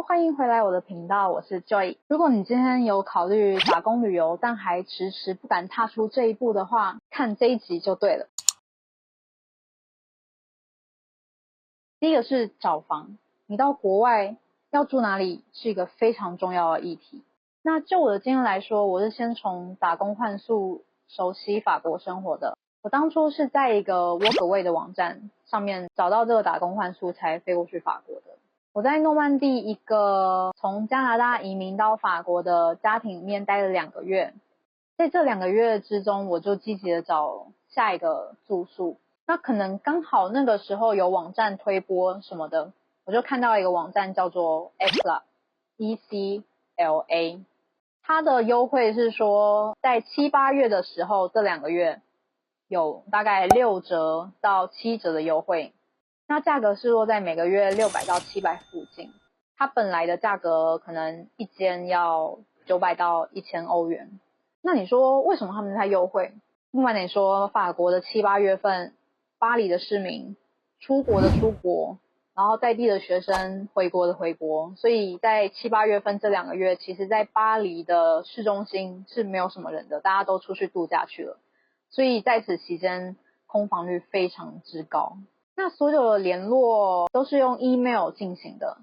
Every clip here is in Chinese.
欢迎回来我的频道，我是 Joy。如果你今天有考虑打工旅游，但还迟迟不敢踏出这一步的话，看这一集就对了。第一个是找房，你到国外要住哪里是一个非常重要的议题。那就我的经验来说，我是先从打工换宿熟悉法国生活的。我当初是在一个 Workaway 的网站上面找到这个打工换宿才飞过去法国的。我在诺曼底一个从加拿大移民到法国的家庭里面待了2个月，在这2个月之中，我就积极的找下一个住宿。那可能刚好那个时候有网站推播什么的，我就看到一个网站叫做 ECLA，它的优惠是说在7、8月的时候，这2个月有大概6折到7折的优惠。那价格是落在每个月600到700附近，它本来的价格可能一间要900到1000欧元。那你说为什么他们在优惠？另外你说法国的7、8月份，巴黎的市民出国的出国，然后在地的学生回国的回国，所以在7、8月份这2个月，其实在巴黎的市中心是没有什么人的，大家都出去度假去了，所以在此期间空房率非常之高。那所有的联络都是用 email 进行的，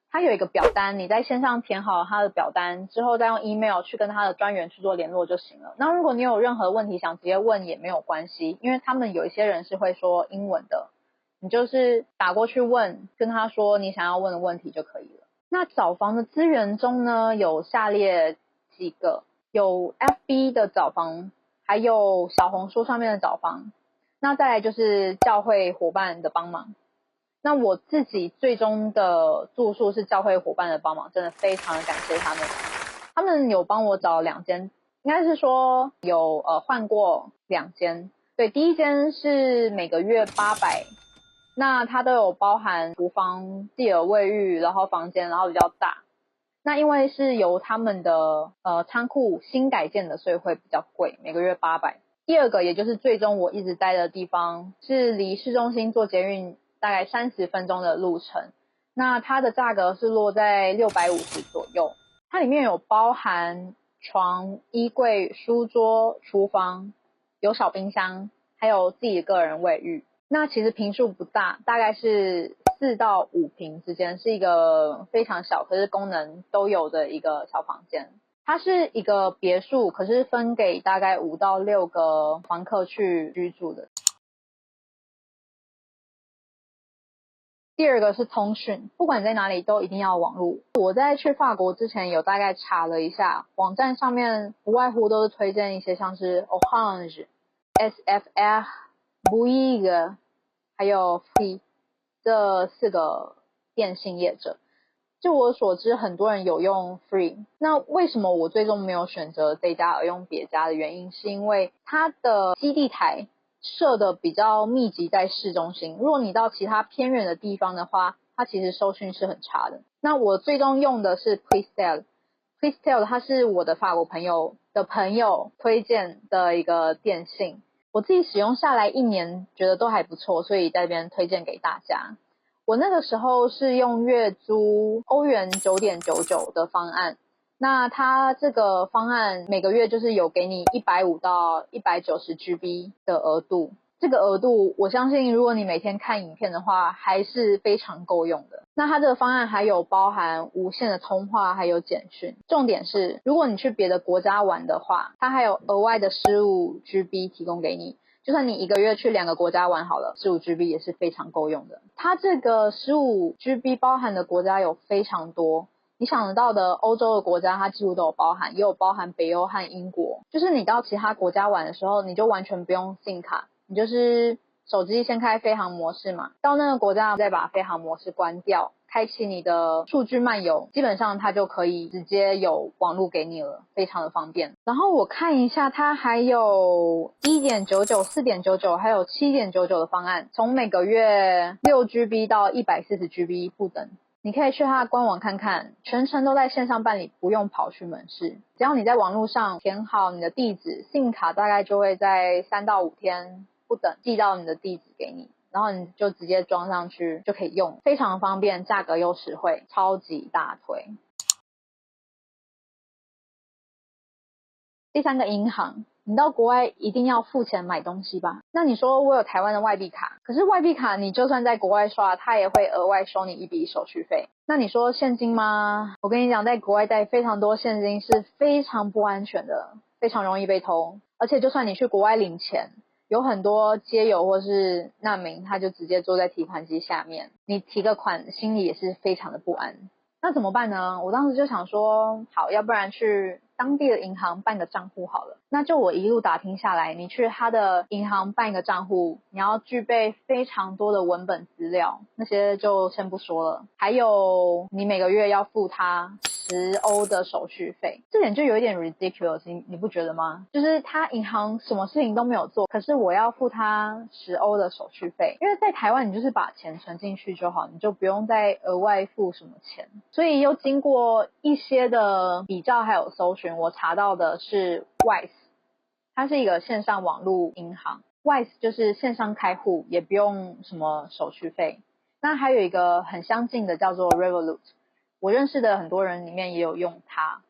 它有一个表单，你在线上填好它的表单之后，再用 email 去跟它的专员去做联络就行了。那如果你有任何问题想直接问也没有关系，因为他们有一些人是会说英文的，你就是打过去问，跟他说你想要问的问题就可以了。那找房的资源中呢，有下列几个，有 FB 的找房，还有小红书上面的找房。那再来就是教会伙伴的帮忙。那我自己最终的住宿是教会伙伴的帮忙，真的非常的感谢他们。他们有帮我找2间，应该是说有换过2间。对，第一间是每个月800，那它都有包含厨房、自己的卫浴，然后房间，然后比较大。那因为是由他们的仓库新改建的，所以会比较贵，每个月800。第二个也就是最终我一直待的地方，是离市中心坐捷运大概30分钟的路程，那它的价格是落在650左右。它里面有包含床、衣柜、书桌、厨房，有小冰箱，还有自己的个人卫浴。那其实坪数不大，大概是4到5坪之间，是一个非常小可是功能都有的一个小房间。它是一个别墅，可是分给大概5到6个房客去居住的。第二个是通讯，不管在哪里都一定要网络。我在去法国之前有大概查了一下，网站上面不外乎都是推荐一些像是 Orange、SFR、Bouygues 还有 Free 这4个电信业者。就我所知，很多人有用 Free。那为什么我最终没有选择这家而用别家的原因，是因为它的基地台设的比较密集在市中心。如果你到其他偏远的地方的话，它其实收讯是很差的。那我最终用的是 Prestel， 它是我的法国朋友的朋友推荐的一个电信。我自己使用下来1年，觉得都还不错，所以在这边推荐给大家。我那个时候是用月租欧元 9.99 的方案，那它这个方案每个月就是有给你150到190 GB 的额度，这个额度我相信如果你每天看影片的话还是非常够用的。那它这个方案还有包含无限的通话还有简讯，重点是如果你去别的国家玩的话，它还有额外的15 GB 提供给你，就算你1个月去2个国家玩好了，15 GB 也是非常够用的。它这个15 GB 包含的国家有非常多，你想得到的欧洲的国家它几乎都有包含，也有包含北欧和英国。就是你到其他国家玩的时候，你就完全不用 SIM 卡，你就是手机先开飞航模式嘛，到那个国家再把飞航模式关掉，开启你的数据漫游，基本上它就可以直接有网络给你了，非常的方便。然后我看一下，它还有 1.99、4.99 还有 7.99 的方案，从每个月6 GB 到140 GB 不等。你可以去它的官网看看，全程都在线上办理，不用跑去门市。只要你在网络上填好你的地址，SIM卡大概就会在3到5天不等寄到你的地址给你。然后你就直接装上去就可以用，非常方便，价格又实惠，超级大推。第三个银行，你到国外一定要付钱买东西吧？那你说我有台湾的外币卡，可是外币卡你就算在国外刷，它也会额外收你一笔手续费。那你说现金吗？我跟你讲，在国外带非常多现金是非常不安全的，非常容易被偷。而且就算你去国外领钱，有很多街友或是难民，他就直接坐在提款机下面，你提个款心里也是非常的不安。那怎么办呢？我当时就想说，好，要不然去当地的银行办个账户好了。那就我一路打听下来，你去他的银行办一个账户，你要具备非常多的文本资料，那些就先不说了。还有你每个月要付他$10的手续费，这点就有一点 ridiculous， 你不觉得吗？就是他银行什么事情都没有做，可是我要付他$10的手续费，因为在台湾你就是把钱存进去就好，你就不用再额外付什么钱。所以又经过一些的比较还有搜寻，我查到的是 Wise， 它是一个线上网络银行， Wise 就是线上开户也不用什么手续费。那还有一个很相近的叫做 Revolut， 我认识的很多人里面也有用它。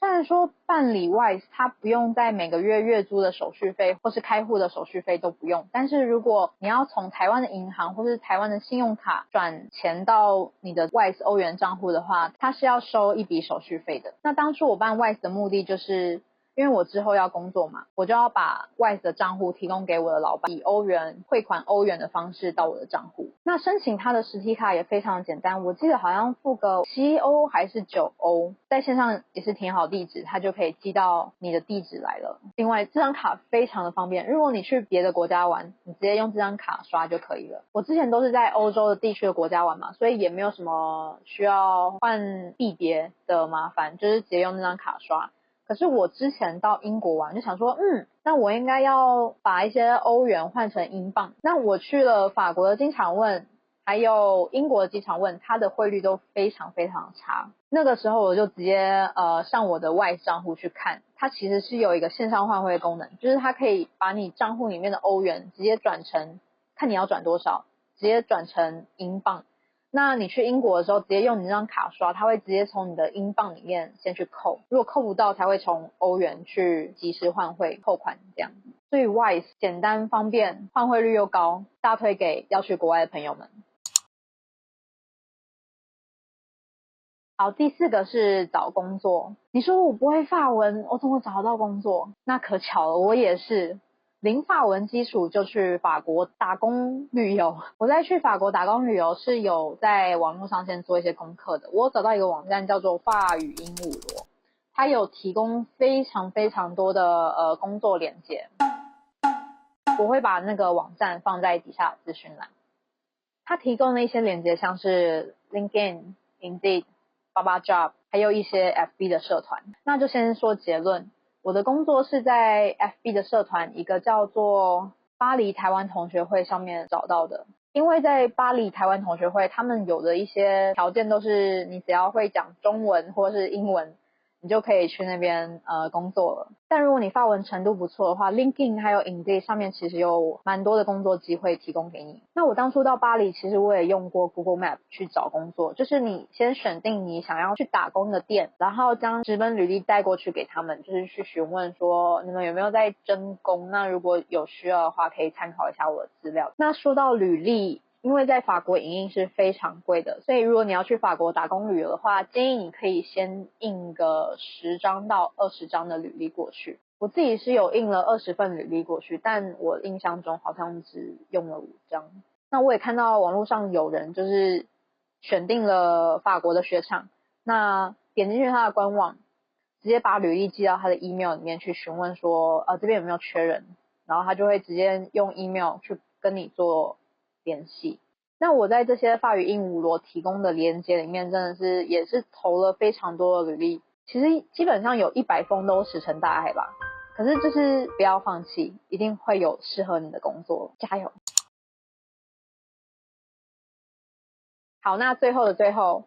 虽然说办理 Wise 它不用在每个月月租的手续费或是开户的手续费都不用，但是如果你要从台湾的银行或是台湾的信用卡转钱到你的 Wise 欧元账户的话，它是要收一笔手续费的。那当初我办 Wise 的目的就是因为我之后要工作嘛，我就要把 Wise 的账户提供给我的老板，以欧元汇款欧元的方式到我的账户。那申请他的实体卡也非常简单，我记得好像付个$7还是$9，在线上也是填好地址，它就可以寄到你的地址来了。另外这张卡非常的方便，如果你去别的国家玩，你直接用这张卡刷就可以了。我之前都是在欧洲的地区的国家玩嘛，所以也没有什么需要换币别的麻烦，就是直接用那张卡刷。可是我之前到英国玩就想说，那我应该要把一些欧元换成英镑。那我去了法国的机场问，还有英国的机场问，它的汇率都非常非常差。那个时候我就直接上我的外账户去看，它其实是有一个线上换汇功能，就是它可以把你账户里面的欧元直接转成，看你要转多少，直接转成英镑。那你去英国的时候直接用你那张卡刷，它会直接从你的英镑里面先去扣，如果扣不到才会从欧元去即时换汇扣款这样。所以 Wise 简单方便，换汇率又高，大推给要去国外的朋友们。好，第四个是找工作。你说我不会法文，我怎么找到工作？那可巧了，我也是零法文基础就去法国打工旅游。我在去法国打工旅游是有在网络上先做一些功课的。我找到一个网站叫做法语鹦鹉螺，它有提供非常非常多的工作链接，我会把那个网站放在底下资讯栏。它提供的一些链接像是 LinkedIn、Indeed、BabaJob， 还有一些 FB 的社团。那就先说结论，我的工作是在 FB 的社团一个叫做巴黎台湾同学会上面找到的。因为在巴黎台湾同学会，他们有的一些条件都是你只要会讲中文或是英文，你就可以去那边工作了。但如果你法文程度不错的话， LinkedIn 还有 Indeed 上面其实有蛮多的工作机会提供给你。那我当初到巴黎，其实我也用过 Google Map 去找工作，就是你先选定你想要去打工的店，然后将纸本履历带过去给他们，就是去询问说你们有没有在征工，那如果有需要的话可以参考一下我的资料。那说到履历，因为在法国影印是非常贵的，所以如果你要去法国打工旅游的话，建议你可以先印个10张到20张的履历过去。我自己是有印了20份履历过去，但我印象中好像只用了5张。那我也看到网络上有人就是选定了法国的雪场，那点进去他的官网，直接把履历寄到他的 email 里面去询问说这边有没有缺人，然后他就会直接用 email 去跟你做联系。那我在这些法语鹦鹉螺提供的连接里面，真的是也是投了非常多的履历，其实基本上有100封都石沉大海吧。可是就是不要放弃，一定会有适合你的工作，加油。好，那最后的最后，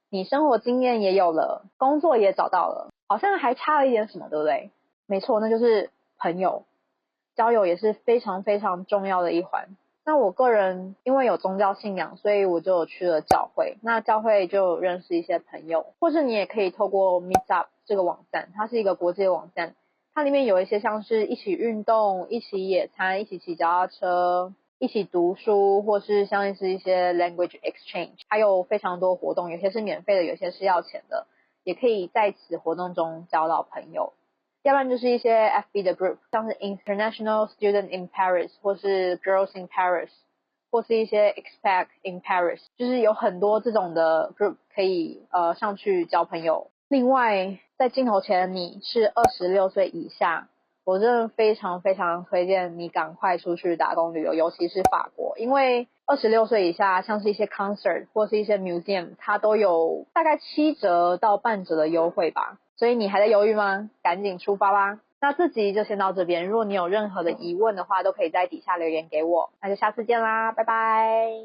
你生活经验也有了，工作也找到了，好像还差了一点什么，对不对？没错，那就是朋友。交友也是非常非常重要的一环。那我个人因为有宗教信仰，所以我就有去了教会。那教会就有认识一些朋友，或是你也可以透过 Meetup 这个网站，它是一个国际的网站，它里面有一些像是一起运动、一起野餐、一起骑脚踏车、一起读书，或是像是一些 language exchange，还有非常多活动，有些是免费的，有些是要钱的，也可以在此活动中交到朋友。要不然就是一些 FB 的 group，像是 International Student in Paris 或是 Girls in Paris， 或是一些 Expat in Paris， 就是有很多这种的 group 可以上去交朋友。另外在镜头前的你是26岁以下，我真的非常非常推荐你赶快出去打工旅游，尤其是法国，因为26岁以下像是一些 concert 或是一些 museum， 它都有大概7折到半折的优惠吧。所以你还在犹豫吗？赶紧出发吧！那这集就先到这边，如果你有任何的疑问的话，都可以在底下留言给我。那就下次见啦，拜拜！